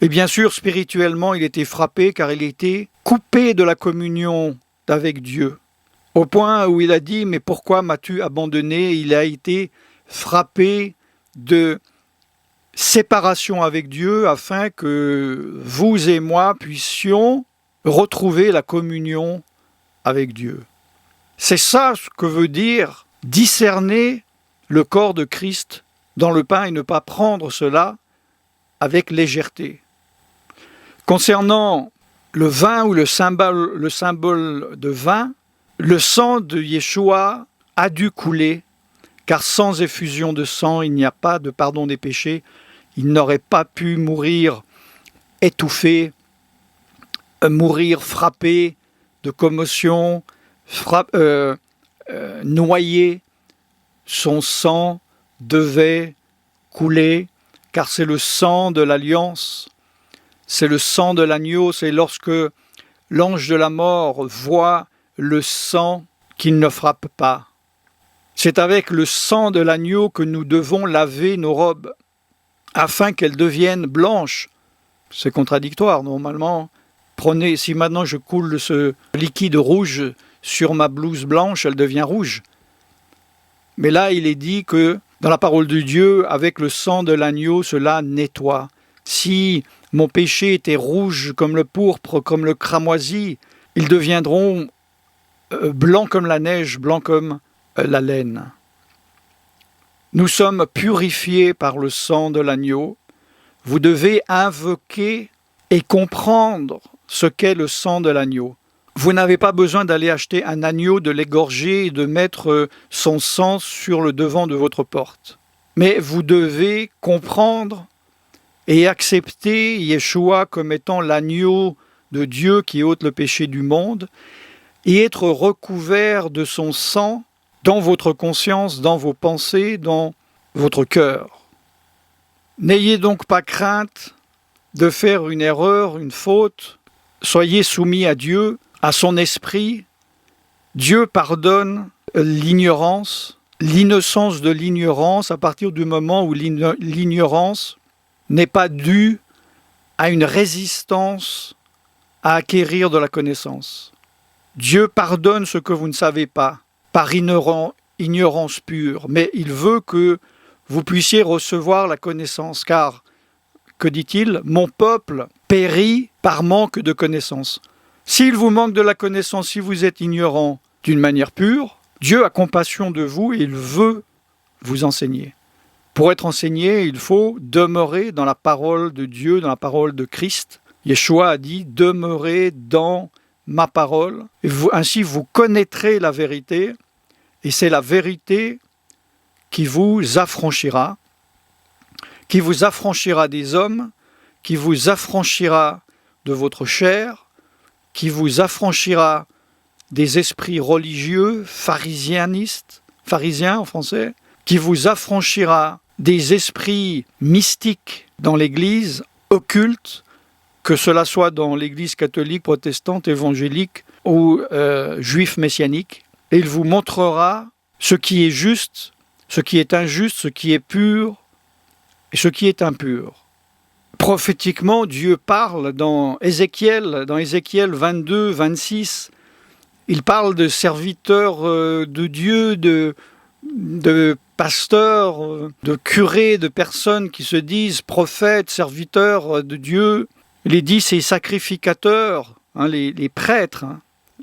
Et bien sûr, spirituellement, il était frappé car il était coupé de la communion avec Dieu. Au point où il a dit « Mais pourquoi m'as-tu abandonné ?» Il a été frappé de séparation avec Dieu afin que vous et moi puissions retrouver la communion avec Dieu. C'est ça ce que veut dire discerner le corps de Christ dans le pain et ne pas prendre cela avec légèreté. Concernant le vin ou le symbole de vin, le sang de Yeshua a dû couler, car sans effusion de sang, il n'y a pas de pardon des péchés. Il n'aurait pas pu mourir étouffé, mourir frappé de commotion, noyé. Son sang devait couler, car c'est le sang de l'alliance, c'est le sang de l'agneau, c'est lorsque l'ange de la mort voit le sang qu'il ne frappe pas. C'est avec le sang de l'agneau que nous devons laver nos robes, afin qu'elles deviennent blanches. C'est contradictoire, normalement. Si maintenant je coule ce liquide rouge sur ma blouse blanche, elle devient rouge. Mais là, il est dit que, dans la parole de Dieu, avec le sang de l'agneau, cela nettoie. Si mon péché était rouge comme le pourpre, comme le cramoisi, ils deviendront blancs comme la neige, blancs comme la laine. Nous sommes purifiés par le sang de l'agneau. Vous devez invoquer et comprendre ce qu'est le sang de l'agneau. Vous n'avez pas besoin d'aller acheter un agneau, de l'égorger et de mettre son sang sur le devant de votre porte. Mais vous devez comprendre et accepter Yeshua comme étant l'agneau de Dieu qui ôte le péché du monde et être recouvert de son sang dans votre conscience, dans vos pensées, dans votre cœur. N'ayez donc pas crainte de faire une erreur, une faute. Soyez soumis à Dieu, à son esprit. Dieu pardonne l'ignorance, l'innocence de l'ignorance à partir du moment où l'ignorance n'est pas due à une résistance à acquérir de la connaissance. Dieu pardonne ce que vous ne savez pas, par ignorance pure, mais il veut que vous puissiez recevoir la connaissance, car, que dit-il ? Mon peuple périt par manque de connaissance. S'il vous manque de la connaissance, si vous êtes ignorant d'une manière pure, Dieu a compassion de vous et il veut vous enseigner. Pour être enseigné, il faut demeurer dans la parole de Dieu, dans la parole de Christ. Yeshua a dit « Demeurez dans ma parole, et ainsi vous connaîtrez la vérité, et c'est la vérité qui vous affranchira des hommes, qui vous affranchira de votre chair, qui vous affranchira des esprits religieux, pharisiens en français, qui vous affranchira des esprits mystiques dans l'Église, occultes, que cela soit dans l'Église catholique, protestante, évangélique ou juif messianique, et il vous montrera ce qui est juste, ce qui est injuste, ce qui est pur et ce qui est impur. Prophétiquement, Dieu parle dans Ézéchiel 22, 26, il parle de serviteurs de Dieu, de pasteurs, de curés, de personnes qui se disent prophètes, serviteurs de Dieu. Il est dit ces sacrificateurs, les prêtres.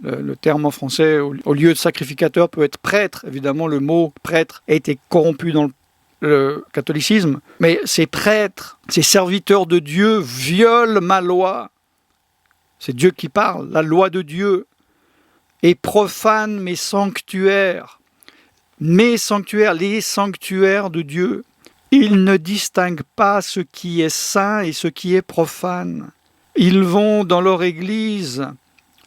Le terme en français, au lieu de sacrificateur, peut être prêtre. Évidemment, le mot prêtre a été corrompu dans le catholicisme. Mais ces prêtres, ces serviteurs de Dieu violent ma loi. C'est Dieu qui parle, la loi de Dieu. Et profanent mes sanctuaires. Mes sanctuaires, les sanctuaires de Dieu. Ils ne distinguent pas ce qui est saint et ce qui est profane. Ils vont dans leur église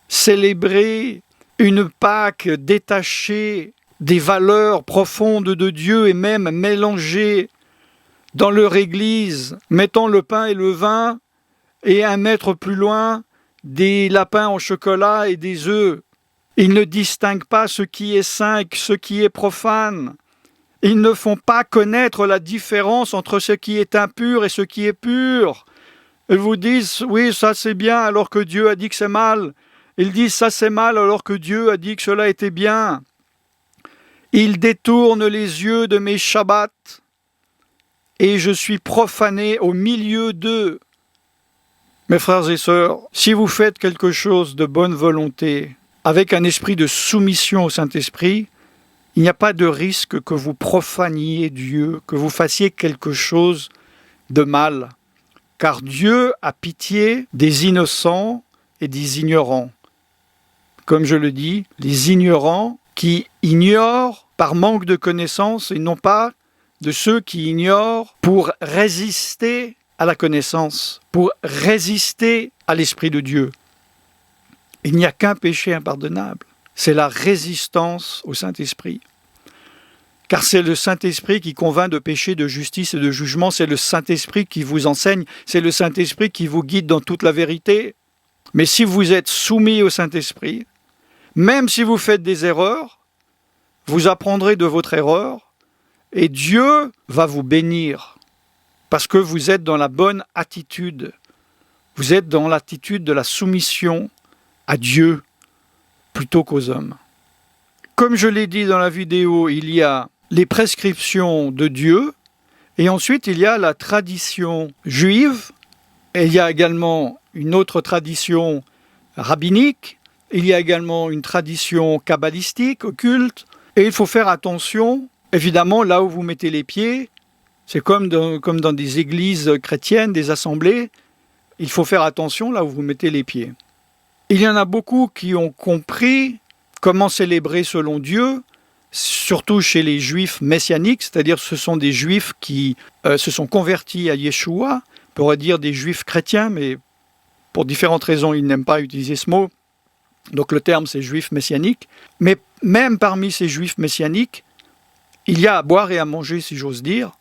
célébrer une Pâque détachée des valeurs profondes de Dieu et même mélanger dans leur église, mettant le pain et le vin et 1 mètre plus loin des lapins au chocolat et des œufs. Ils ne distinguent pas ce qui est saint et ce qui est profane. Ils ne font pas connaître la différence entre ce qui est impur et ce qui est pur. Ils vous disent, oui, ça c'est bien alors que Dieu a dit que c'est mal. Ils disent, ça c'est mal alors que Dieu a dit que cela était bien. Ils détournent les yeux de mes Shabbats et je suis profané au milieu d'eux. Mes frères et sœurs, si vous faites quelque chose de bonne volonté, avec un esprit de soumission au Saint-Esprit, Il n'y a pas de risque que vous profaniez Dieu, que vous fassiez quelque chose de mal, car Dieu a pitié des innocents et des ignorants. Comme je le dis, les ignorants qui ignorent par manque de connaissance et non pas de ceux qui ignorent pour résister à la connaissance, pour résister à l'Esprit de Dieu. Il n'y a qu'un péché impardonnable, c'est la résistance au Saint-Esprit. Car c'est le Saint-Esprit qui convainc de péché, de justice et de jugement, c'est le Saint-Esprit qui vous enseigne, c'est le Saint-Esprit qui vous guide dans toute la vérité. Mais si vous êtes soumis au Saint-Esprit, même si vous faites des erreurs, vous apprendrez de votre erreur et Dieu va vous bénir parce que vous êtes dans la bonne attitude. Vous êtes dans l'attitude de la soumission à Dieu plutôt qu'aux hommes. Comme je l'ai dit dans la vidéo, il y a les prescriptions de Dieu et ensuite il y a la tradition juive et il y a également une autre tradition rabbinique, il y a également une tradition kabbalistique, occulte, et il faut faire attention, évidemment, là où vous mettez les pieds, c'est comme dans des églises chrétiennes, des assemblées, il faut faire attention là où vous mettez les pieds. Il y en a beaucoup qui ont compris comment célébrer selon Dieu, surtout chez les juifs messianiques, c'est-à-dire ce sont des juifs qui se sont convertis à Yeshua, on pourrait dire des juifs chrétiens, mais pour différentes raisons, ils n'aiment pas utiliser ce mot. Donc le terme, c'est juif messianique. Mais même parmi ces juifs messianiques, il y a à boire et à manger, si j'ose dire.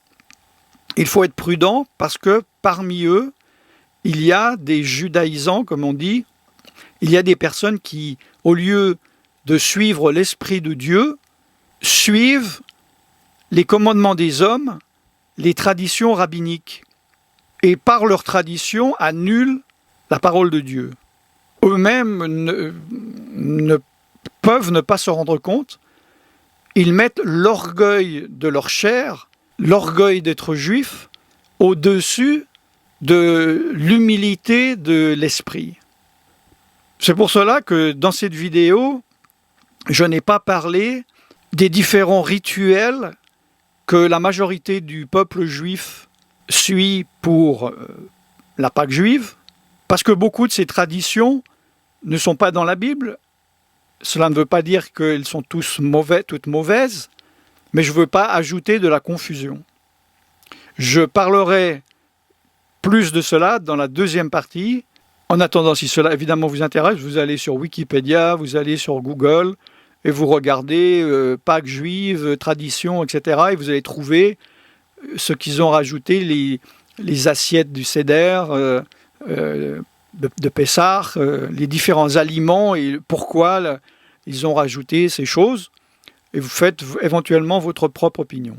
Il faut être prudent parce que parmi eux, il y a des judaïsants, comme on dit. Il y a des personnes qui, au lieu de suivre l'Esprit de Dieu, suivent les commandements des hommes, les traditions rabbiniques. Et par leur tradition, annulent la parole de Dieu. Eux-mêmes ne peuvent ne pas se rendre compte. Ils mettent l'orgueil de leur chair, l'orgueil d'être juif, au-dessus de l'humilité de l'esprit. C'est pour cela que dans cette vidéo, je n'ai pas parlé des différents rituels que la majorité du peuple juif suit pour la Pâque juive, parce que beaucoup de ces traditions ne sont pas dans la Bible. Cela ne veut pas dire qu'elles sont toutes mauvaises, mais je ne veux pas ajouter de la confusion. Je parlerai plus de cela dans la deuxième partie. En attendant, si cela évidemment vous intéresse, vous allez sur Wikipédia, vous allez sur Google, et vous regardez Pâques juives, traditions, etc. Et vous allez trouver ce qu'ils ont rajouté, les assiettes du Seder, de Pessah, les différents aliments et pourquoi ils ont rajouté ces choses. Et vous faites éventuellement votre propre opinion.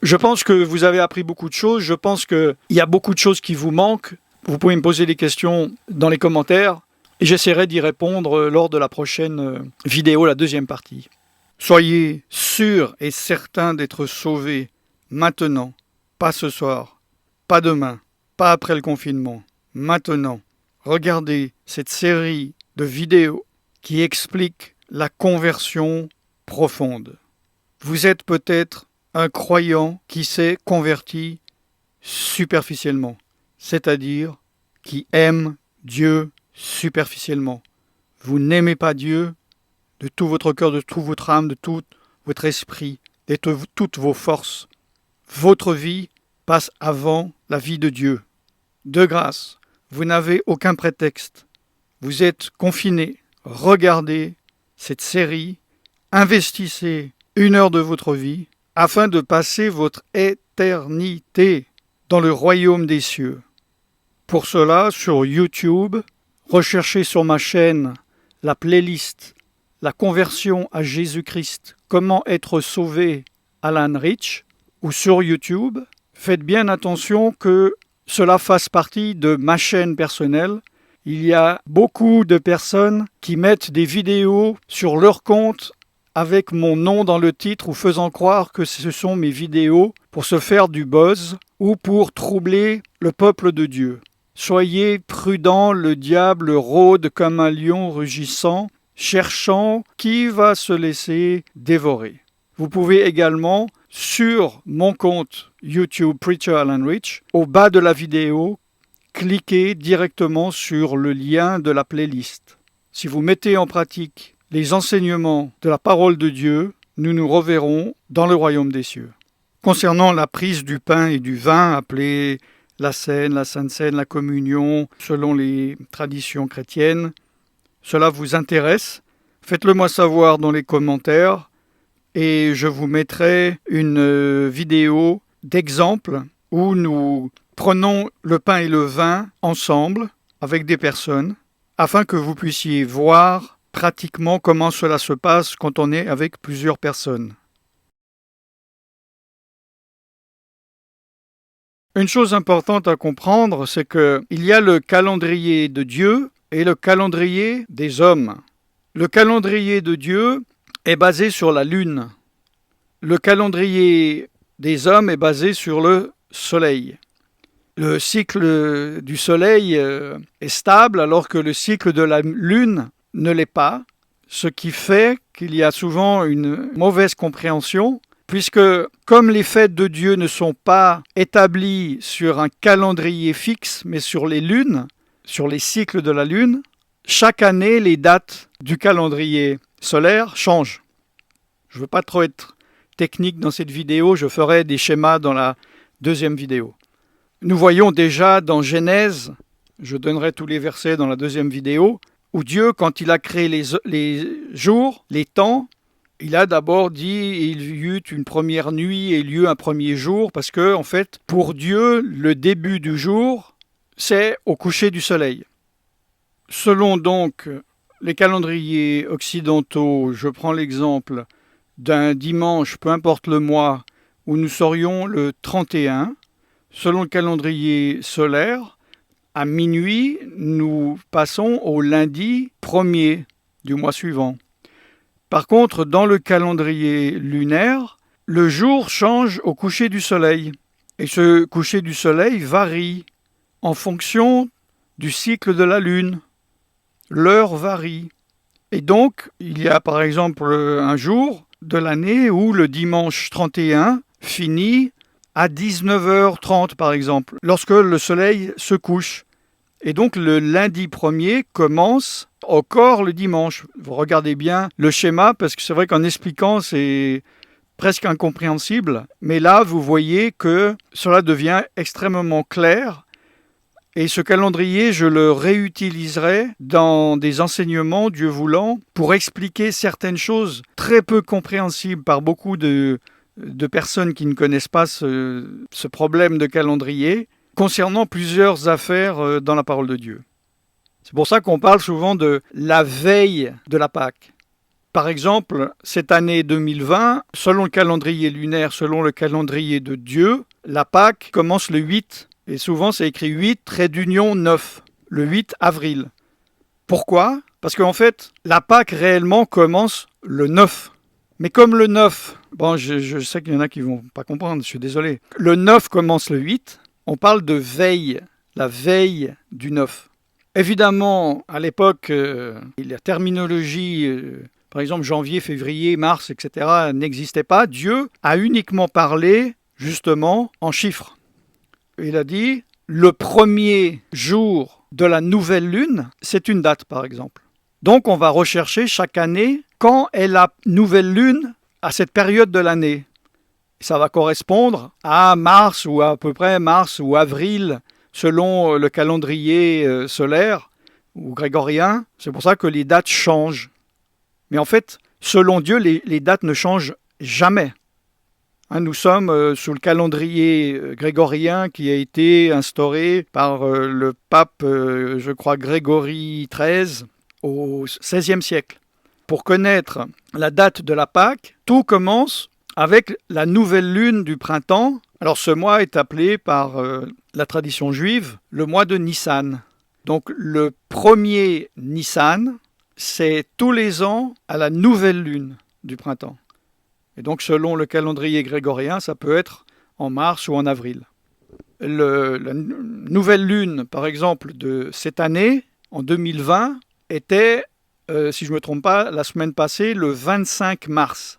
Je pense que vous avez appris beaucoup de choses. Je pense qu'il y a beaucoup de choses qui vous manquent. Vous pouvez me poser des questions dans les commentaires et j'essaierai d'y répondre lors de la prochaine vidéo, la deuxième partie. Soyez sûrs et certains d'être sauvés maintenant, pas ce soir, pas demain, pas après le confinement, maintenant. Regardez cette série de vidéos qui explique la conversion profonde. Vous êtes peut-être un croyant qui s'est converti superficiellement, c'est-à-dire qui aime Dieu superficiellement. Vous n'aimez pas Dieu de tout votre cœur, de toute votre âme, de tout votre esprit, de toutes vos forces. Votre vie passe avant la vie de Dieu. De grâce, vous n'avez aucun prétexte. Vous êtes confiné. Regardez cette série. Investissez 1 heure de votre vie afin de passer votre éternité dans le royaume des cieux. Pour cela, sur YouTube, recherchez sur ma chaîne la playlist « La conversion à Jésus-Christ, comment être sauvé Alan Rich » ou sur YouTube, faites bien attention que cela fasse partie de ma chaîne personnelle. Il y a beaucoup de personnes qui mettent des vidéos sur leur compte avec mon nom dans le titre ou faisant croire que ce sont mes vidéos pour se faire du buzz ou pour troubler le peuple de Dieu. Soyez prudents, le diable rôde comme un lion rugissant, cherchant qui va se laisser dévorer. Vous pouvez également, sur mon compte YouTube Preacher Alan Rich, au bas de la vidéo, cliquer directement sur le lien de la playlist. Si vous mettez en pratique les enseignements de la parole de Dieu, nous nous reverrons dans le royaume des cieux. Concernant la prise du pain et du vin, appelée la scène, la sainte scène, la communion, selon les traditions chrétiennes, cela vous intéresse, faites-le moi savoir dans les commentaires et je vous mettrai une vidéo d'exemple où nous prenons le pain et le vin ensemble avec des personnes afin que vous puissiez voir pratiquement comment cela se passe quand on est avec plusieurs personnes. Une chose importante à comprendre, c'est qu'il y a le calendrier de Dieu et le calendrier des hommes. Le calendrier de Dieu est basé sur la lune. Le calendrier des hommes est basé sur le soleil. Le cycle du soleil est stable alors que le cycle de la lune ne l'est pas, ce qui fait qu'il y a souvent une mauvaise compréhension. Puisque comme les fêtes de Dieu ne sont pas établies sur un calendrier fixe, mais sur les lunes, sur les cycles de la lune, chaque année, les dates du calendrier solaire changent. Je ne veux pas trop être technique dans cette vidéo, je ferai des schémas dans la deuxième vidéo. Nous voyons déjà dans Genèse, je donnerai tous les versets dans la deuxième vidéo, où Dieu, quand il a créé les jours, les temps, il a d'abord dit il y eut une première nuit et il y eut un premier jour, parce que, en fait, pour Dieu, le début du jour, c'est au coucher du soleil. Selon donc les calendriers occidentaux, je prends l'exemple d'un dimanche, peu importe le mois, où nous serions le 31, selon le calendrier solaire, à minuit, nous passons au lundi 1er du mois suivant. Par contre, dans le calendrier lunaire, le jour change au coucher du soleil. Et ce coucher du soleil varie en fonction du cycle de la lune. L'heure varie. Et donc, il y a par exemple un jour de l'année où le dimanche 31 finit à 19h30 par exemple, lorsque le soleil se couche. Et donc le lundi 1er commence encore le dimanche. Vous regardez bien le schéma, parce que c'est vrai qu'en expliquant, c'est presque incompréhensible. Mais là, vous voyez que cela devient extrêmement clair. Et ce calendrier, je le réutiliserai dans des enseignements, Dieu voulant, pour expliquer certaines choses très peu compréhensibles par beaucoup de personnes qui ne connaissent pas ce problème de calendrier, concernant plusieurs affaires dans la parole de Dieu. C'est pour ça qu'on parle souvent de la veille de la Pâque. Par exemple, cette année 2020, selon le calendrier lunaire, selon le calendrier de Dieu, la Pâque commence le 8, et souvent c'est écrit 8, trait d'union 9, le 8 avril. Pourquoi ? Parce qu'en fait, la Pâque réellement commence le 9. Mais comme le 9, bon, je sais qu'il y en a qui ne vont pas comprendre, je suis désolé. Le 9 commence le 8, on parle de veille, la veille du 9. Évidemment, à l'époque, la terminologie, par exemple janvier, février, mars, etc., n'existait pas. Dieu a uniquement parlé, justement, en chiffres. Il a dit, le premier jour de la nouvelle lune, c'est une date, par exemple. Donc, on va rechercher chaque année quand est la nouvelle lune à cette période de l'année. Ça va correspondre à mars ou à peu près mars ou avril selon le calendrier solaire ou grégorien. C'est pour ça que les dates changent. Mais en fait, selon Dieu, les dates ne changent jamais. Nous sommes sous le calendrier grégorien qui a été instauré par le pape, je crois, Grégory XIII au XVIe siècle. Pour connaître la date de la Pâque, tout commence avec la nouvelle lune du printemps. Alors ce mois est appelé par la tradition juive le mois de Nissan. Donc le premier Nissan, c'est tous les ans à la nouvelle lune du printemps. Et donc selon le calendrier grégorien, ça peut être en mars ou en avril. La nouvelle lune, par exemple, de cette année, en 2020, était, si je ne me trompe pas, la semaine passée, le 25 mars.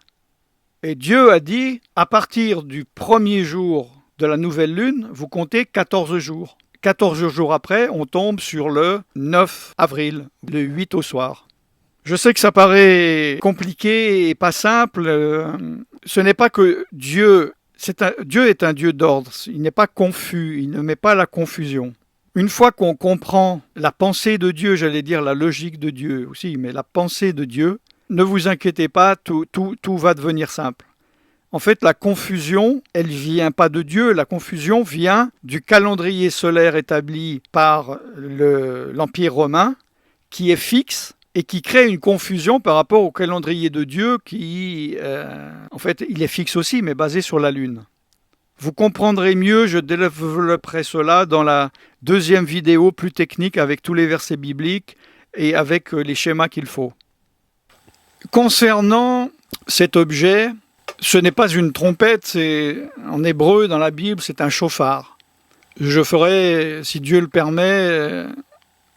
Et Dieu a dit, à partir du premier jour de la nouvelle lune, vous comptez 14 jours. 14 jours après, on tombe sur le 9 avril, le 8 au soir. Je sais que ça paraît compliqué et pas simple. Ce n'est pas que Dieu est un Dieu d'ordre. Il n'est pas confus, il ne met pas la confusion. Une fois qu'on comprend la pensée de Dieu, j'allais dire la logique de Dieu aussi, mais la pensée de Dieu, ne vous inquiétez pas, tout va devenir simple. En fait, la confusion, elle ne vient pas de Dieu, la confusion vient du calendrier solaire établi par l'Empire romain, qui est fixe et qui crée une confusion par rapport au calendrier de Dieu qui, en fait, il est fixe aussi, mais basé sur la Lune. Vous comprendrez mieux, je développerai cela dans la deuxième vidéo plus technique avec tous les versets bibliques et avec les schémas qu'il faut. Concernant cet objet, ce n'est pas une trompette, en hébreu dans la Bible, c'est un chauffard. Je ferai, si Dieu le permet,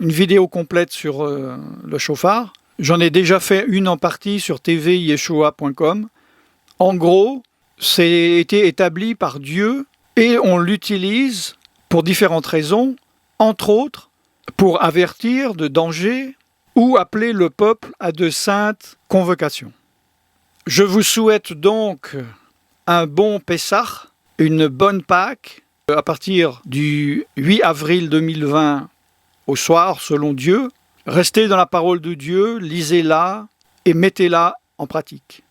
une vidéo complète sur le chauffard. J'en ai déjà fait une en partie sur tvyeshua.com. En gros, c'est été établi par Dieu et on l'utilise pour différentes raisons, entre autres pour avertir de dangers ou appeler le peuple à de saintes convocations. Je vous souhaite donc un bon Pessah, une bonne Pâques, à partir du 8 avril 2020 au soir, selon Dieu. Restez dans la parole de Dieu, lisez-la et mettez-la en pratique.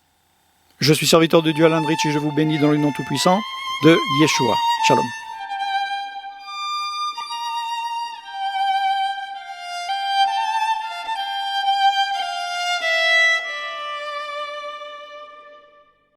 Je suis serviteur de Dieu Alain Drich et je vous bénis dans le nom tout-puissant de Yeshua. Shalom.